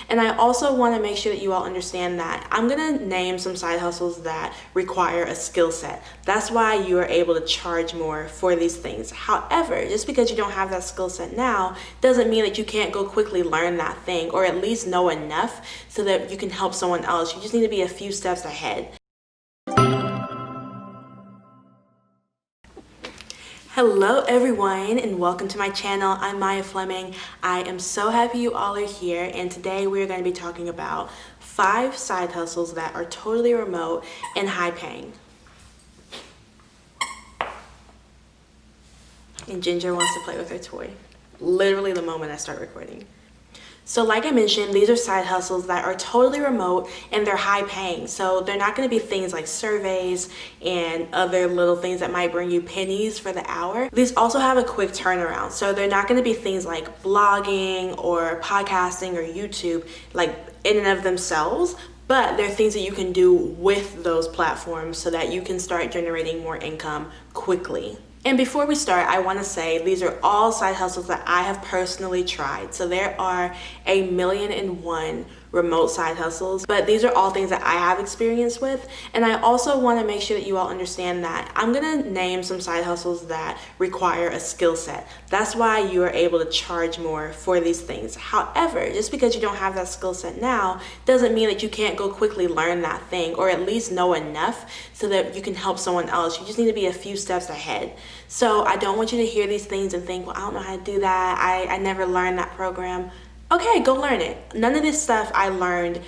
And I also want to make sure that you all understand that I'm going to name some side hustles that require a skill set. That's why you are able to charge more for these things. However, just because you don't have that skill set now doesn't mean that you can't go quickly learn that thing, or at least know enough so that you can help someone else. You just need to be a few steps ahead. Hello everyone, and welcome to my channel. I'm Maya Fleming. I am so happy you all are here, and today we're going to be talking about 5 side hustles that are totally remote and high paying. And Ginger wants to play with her toy literally the moment I start recording. So like I mentioned, these are side hustles that are totally remote and they're high paying. So they're not going to be things like surveys and other little things that might bring you pennies for the hour. These also have a quick turnaround. So they're not going to be things like blogging or podcasting or YouTube, like in and of themselves, but they're things that you can do with those platforms so that you can start generating more income quickly. And before we start, I want to say these are all side hustles that I have personally tried. So there are 1,000,001 remote side hustles, but these are all things that I have experience with. And I also want to make sure that you all understand that I'm going to name some side hustles that require a skill set. That's why you are able to charge more for these things. However, just because you don't have that skill set now doesn't mean that you can't go quickly learn that thing, or at least know enough so that you can help someone else. You just need to be a few steps ahead. So I don't want you to hear these things and think, well, I don't know how to do that. I never learned that program. Okay, go learn it. None of this stuff I learned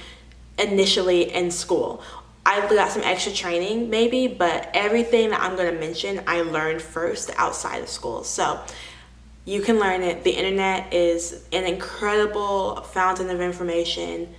initially in school. I got some extra training maybe, but everything that I'm going to mention I learned first outside of school. So you can learn it. The internet is an incredible fountain of information.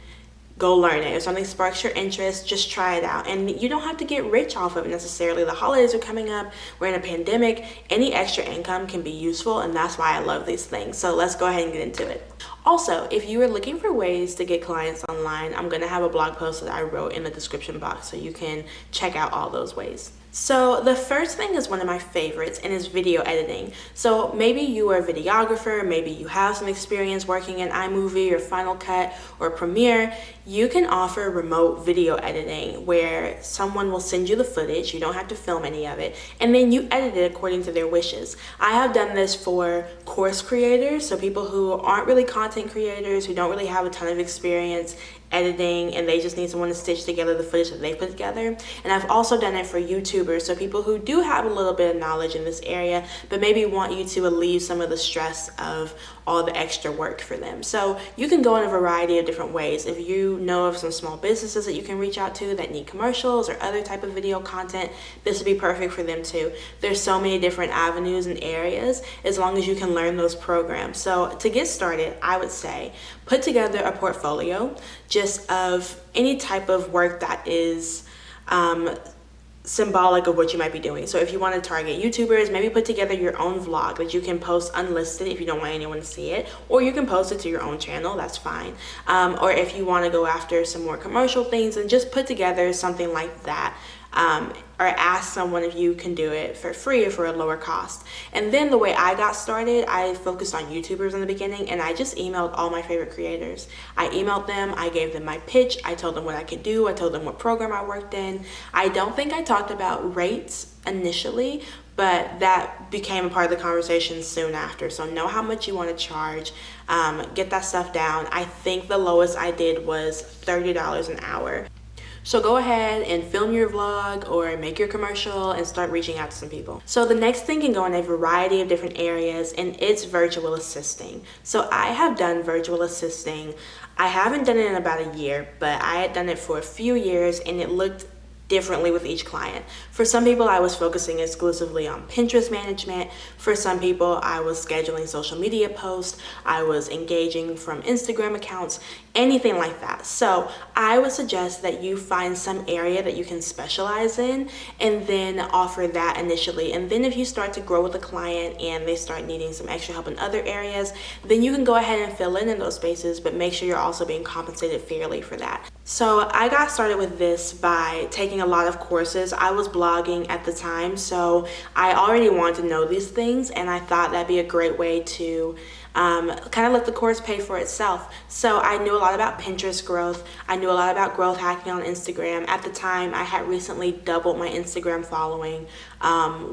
Go learn it. If something sparks your interest, just try it out. And you don't have to get rich off of it necessarily. The holidays are coming up. We're in a pandemic. Any extra income can be useful, and that's why I love these things. So let's go ahead and get into it. Also, if you are looking for ways to get clients online, I'm going to have a blog post that I wrote in the description box so you can check out all those ways. So the first thing is one of my favorites, and is video editing. So maybe you are a videographer, maybe you have some experience working in iMovie or Final Cut or Premiere. You can offer remote video editing where someone will send you the footage, you don't have to film any of it, and then you edit it according to their wishes. I have done this for course creators, so people who aren't really content creators, who don't really have a ton of experience editing, and they just need someone to stitch together the footage that they put together. And I've also done it for YouTubers, so people who do have a little bit of knowledge in this area but maybe want you to alleviate some of the stress of all the extra work for them. So you can go in a variety of different ways. If you know of some small businesses that you can reach out to that need commercials or other type of video content, this would be perfect for them too. There's so many different avenues and areas as long as you can learn those programs. So to get started, I would say put together a portfolio just of any type of work that is symbolic of what you might be doing. So if you want to target YouTubers, maybe put together your own vlog that you can post unlisted if you don't want anyone to see it, or you can post it to your own channel, that's fine. Or if you want to go after some more commercial things, and just put together something like that. Or ask someone if you can do it for free or for a lower cost. And then the way I got started, I focused on YouTubers in the beginning, and I just emailed all my favorite creators. I emailed them, I gave them my pitch, I told them what I could do, I told them what program I worked in. I don't think I talked about rates initially, but that became a part of the conversation soon after. So know how much you want to charge, get that stuff down. I think the lowest I did was $30 an hour. So go ahead and film your vlog or make your commercial and start reaching out to some people. So the next thing can go in a variety of different areas, and it's virtual assisting. So I have done virtual assisting. I haven't done it in about a year, but I had done it for a few years, and it looked differently with each client. For some people, I was focusing exclusively on Pinterest management. For some people, I was scheduling social media posts. I was engaging from Instagram accounts, anything like that. So I would suggest that you find some area that you can specialize in and then offer that initially. And then if you start to grow with a client and they start needing some extra help in other areas, then you can go ahead and fill in those spaces, but make sure you're also being compensated fairly for that. So I got started with this by taking a lot of courses. I was blogging at the time, so I already wanted to know these things, and I thought that'd be a great way to kind of let the course pay for itself. So I knew a lot about Pinterest growth. I knew a lot about growth hacking on Instagram. At the time, I had recently doubled my Instagram following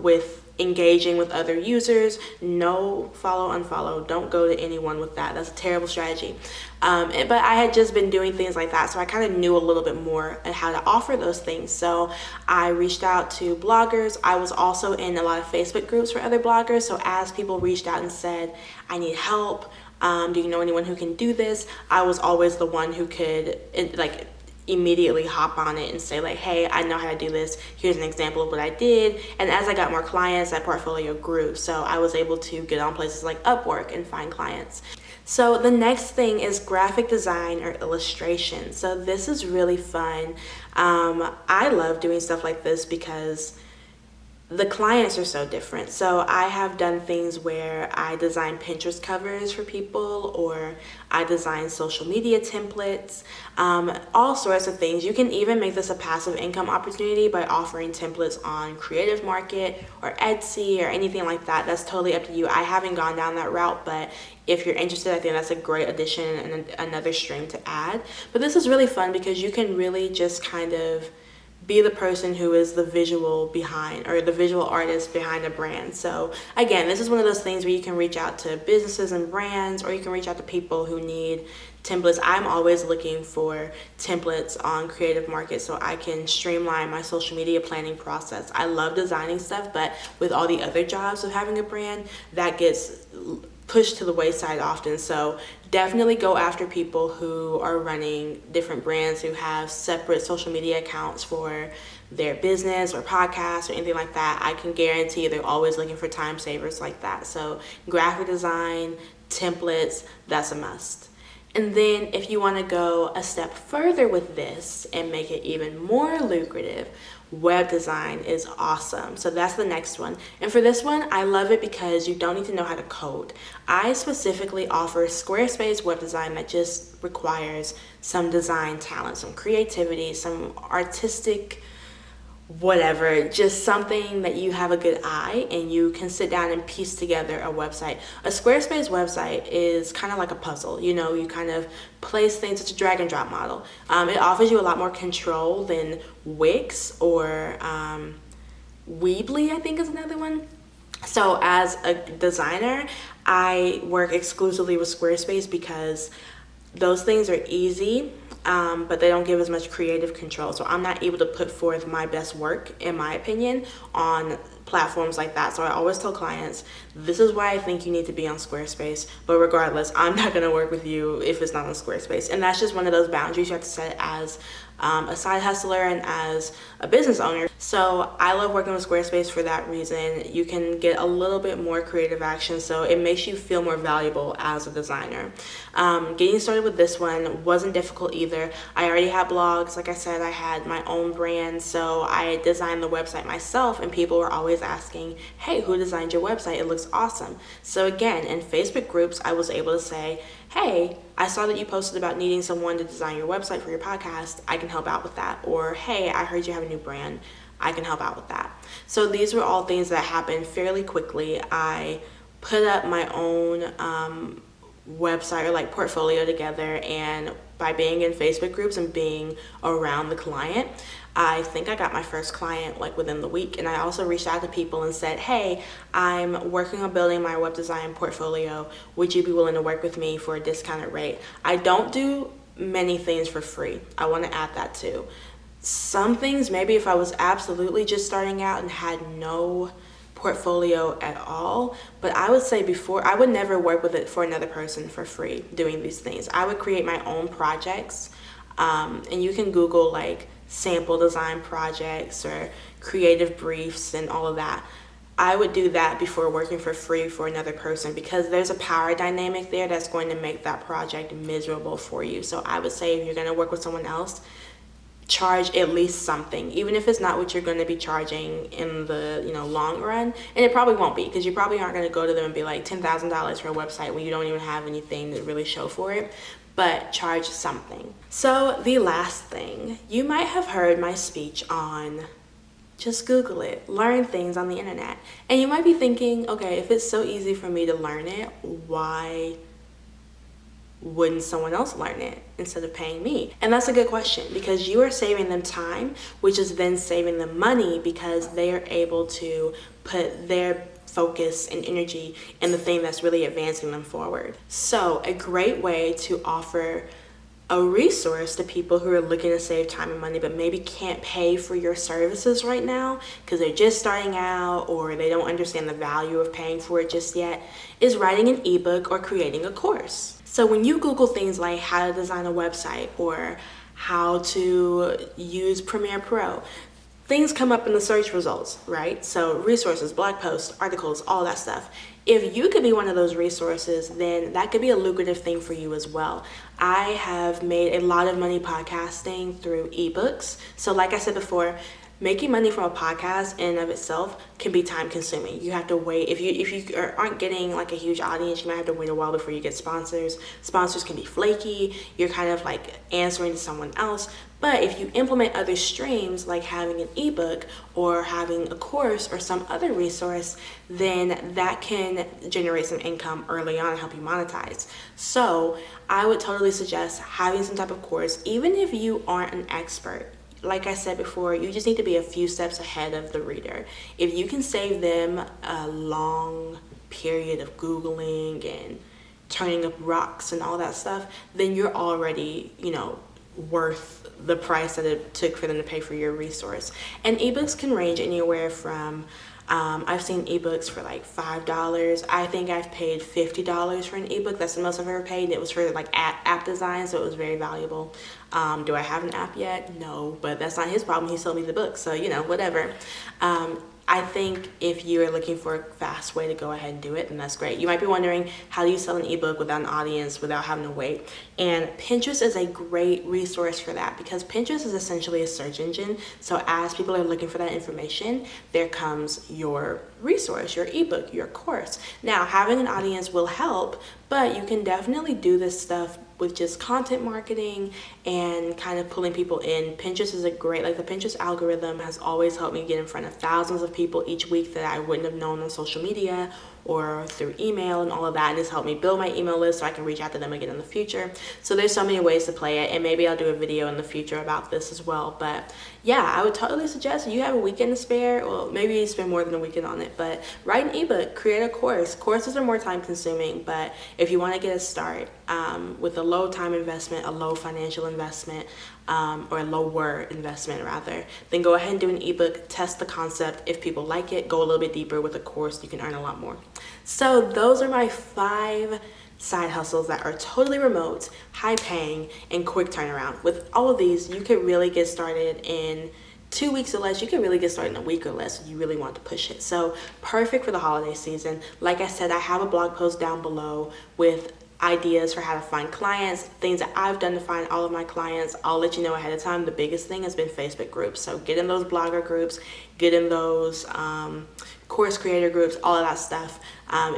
with engaging with other users. No follow, unfollow. Don't go to anyone with that. That's a terrible strategy. But I had just been doing things like that, so I kind of knew a little bit more on how to offer those things. So I reached out to bloggers. I was also in a lot of Facebook groups for other bloggers. So as people reached out and said, I need help, do you know anyone who can do this? I was always the one who could immediately hop on it and say like, hey, I know how to do this. Here's an example of what I did. And as I got more clients, that portfolio grew. So I was able to get on places like Upwork and find clients. So the next thing is graphic design or illustration. So this is really fun. I love doing stuff like this because the clients are so different. So I have done things where I design Pinterest covers for people, or I design social media templates, all sorts of things. You can even make this a passive income opportunity by offering templates on Creative Market or Etsy or anything like that. That's totally up to you. I haven't gone down that route, but if you're interested, I think that's a great addition and another stream to add. But this is really fun because you can really just kind of be the person who is the visual behind, or the visual artist behind a brand. So again, this is one of those things where you can reach out to businesses and brands, or you can reach out to people who need templates. I'm always looking for templates on Creative Market so I can streamline my social media planning process. I love designing stuff, but with all the other jobs of having a brand, that gets pushed to the wayside often. So definitely go after people who are running different brands, who have separate social media accounts for their business or podcast or anything like that. I can guarantee they're always looking for time savers like that. So graphic design, templates, that's a must. And then if you want to go a step further with this and make it even more lucrative, web design is awesome. So that's the next one. And for this one, I love it because you don't need to know how to code. I specifically offer Squarespace Web Design that just requires some design talent, some creativity, some artistic whatever, just something that you have a good eye and you can sit down and piece together a website. A Squarespace website is kind of like a puzzle. You know, you kind of place things. It's a drag and drop model. It offers you a lot more control than Wix or Weebly, I think is another one. So as a designer, I work exclusively with Squarespace because those things are easy, but they don't give as much creative control. So I'm not able to put forth my best work, in my opinion, on platforms like that. So I always tell clients, this is why I think you need to be on Squarespace, but regardless, I'm not going to work with you if it's not on Squarespace. And that's just one of those boundaries you have to set as a side hustler and as a business owner. So I love working with Squarespace for that reason. You can get a little bit more creative action, so it makes you feel more valuable as a designer. Getting started with this one wasn't difficult either. I already had blogs. Like I said, I had my own brand, so I designed the website myself, and people were always asking, hey, who designed your website? It looks awesome. So again, in Facebook groups, I was able to say, hey, I saw that you posted about needing someone to design your website for your podcast. I can help out with that. Or, hey, I heard you have a new brand. I can help out with that. So these were all things that happened fairly quickly. I put up my own website or like portfolio together, and by being in Facebook groups and being around the client, I think I got my first client like within the week. And I also reached out to people and said, hey, I'm working on building my web design portfolio. Would you be willing to work with me for a discounted rate? I don't do many things for free. I want to add that too. Some things, maybe if I was absolutely just starting out and had no portfolio at all, but I would say before, I would never work with it for another person for free doing these things. I would create my own projects, and you can Google like sample design projects or creative briefs and all of that. I would do that before working for free for another person, because there's a power dynamic there that's going to make that project miserable for you. So I would say if you're going to work with someone else, charge at least something, even if it's not what you're going to be charging in the long run. And it probably won't be, because you probably aren't going to go to them and be like $10,000 for a website when you don't even have anything to really show for it. But charge something. So the last thing, you might have heard my speech on Just Google it. Learn things on the internet. And you might be thinking, okay, if it's so easy for me to learn it, why wouldn't someone else learn it instead of paying me? And that's a good question, because you are saving them time, which is then saving them money, because they are able to put their focus and energy in the thing that's really advancing them forward. So a great way to offer a resource to people who are looking to save time and money but maybe can't pay for your services right now because they're just starting out or they don't understand the value of paying for it just yet, is writing an ebook or creating a course. So when you Google things like how to design a website or how to use Premiere Pro, things come up in the search results, right? So resources, blog posts, articles, all that stuff. If you could be one of those resources, then that could be a lucrative thing for you as well. I have made a lot of money podcasting through ebooks. So like I said before, making money from a podcast in and of itself can be time consuming. You have to wait. If you aren't getting like a huge audience, you might have to wait a while before you get sponsors. Sponsors can be flaky. You're kind of like answering to someone else. But if you implement other streams like having an ebook or having a course or some other resource, then that can generate some income early on and help you monetize. So I would totally suggest having some type of course, even if you aren't an expert. Like I said before, you just need to be a few steps ahead of the reader. If you can save them a long period of Googling and turning up rocks and all that stuff, then you're already, worth the price that it took for them to pay for your resource. And ebooks can range anywhere from, I've seen ebooks for like $5. I think I've paid $50 for an ebook. That's the most I've ever paid. And it was for like app design, so it was very valuable. Do I have an app yet? No, but that's not his problem. He sold me the book, so whatever. I think if you're looking for a fast way to go ahead and do it, then that's great. You might be wondering, how do you sell an ebook without an audience, without having to wait? And Pinterest is a great resource for that, because Pinterest is essentially a search engine. So as people are looking for that information, there comes your resource, your ebook, your course. Now, having an audience will help, but you can definitely do this stuff with just content marketing and kind of pulling people in. Pinterest is a great, the Pinterest algorithm has always helped me get in front of thousands of people each week that I wouldn't have known on social media or through email and all of that. And it's helped me build my email list so I can reach out to them again in the future. So there's so many ways to play it, and maybe I'll do a video in the future about this as well. But yeah, I would totally suggest you have a weekend to spare. Well, maybe you spend more than a weekend on it, but write an ebook, create a course. Courses are more time consuming, but if you want to get a start with a low time investment, a low financial investment, or a lower investment rather, then go ahead and do an ebook, test the concept. If people like it, go a little bit deeper. With a course, you can earn a lot more. So those are my 5 side hustles that are totally remote, high paying, and quick turnaround. With all of these, you could really get started in 2 weeks or less. You can really get started in a week or less if you really want to push it. So perfect for the holiday season. Like I said, I have a blog post down below with ideas for how to find clients, things that I've done to find all of my clients. I'll let you know ahead of time. The biggest thing has been Facebook groups. So get in those blogger groups, get in those course creator groups, all of that stuff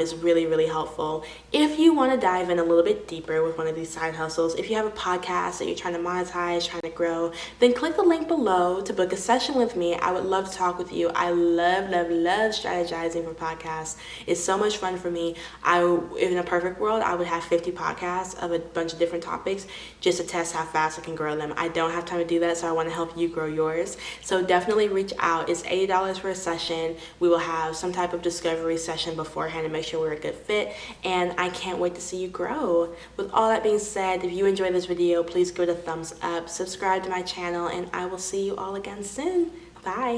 is really, really helpful. If you want to dive in a little bit deeper with one of these side hustles, if you have a podcast that you're trying to monetize, trying to grow, then click the link below to book a session with me. I would love to talk with you. I love strategizing for podcasts. It's so much fun for me. In a perfect world, I would have 50 podcasts of a bunch of different topics just to test how fast I can grow them. I don't have time to do that, so I want to help you grow yours. So definitely reach out. It's $80 for a session. We will have some type of discovery session beforehand to make sure we're a good fit, and I can't wait to see you grow. With all that being said, if you enjoyed this video, please give it a thumbs up, subscribe to my channel, and I will see you all again soon. Bye.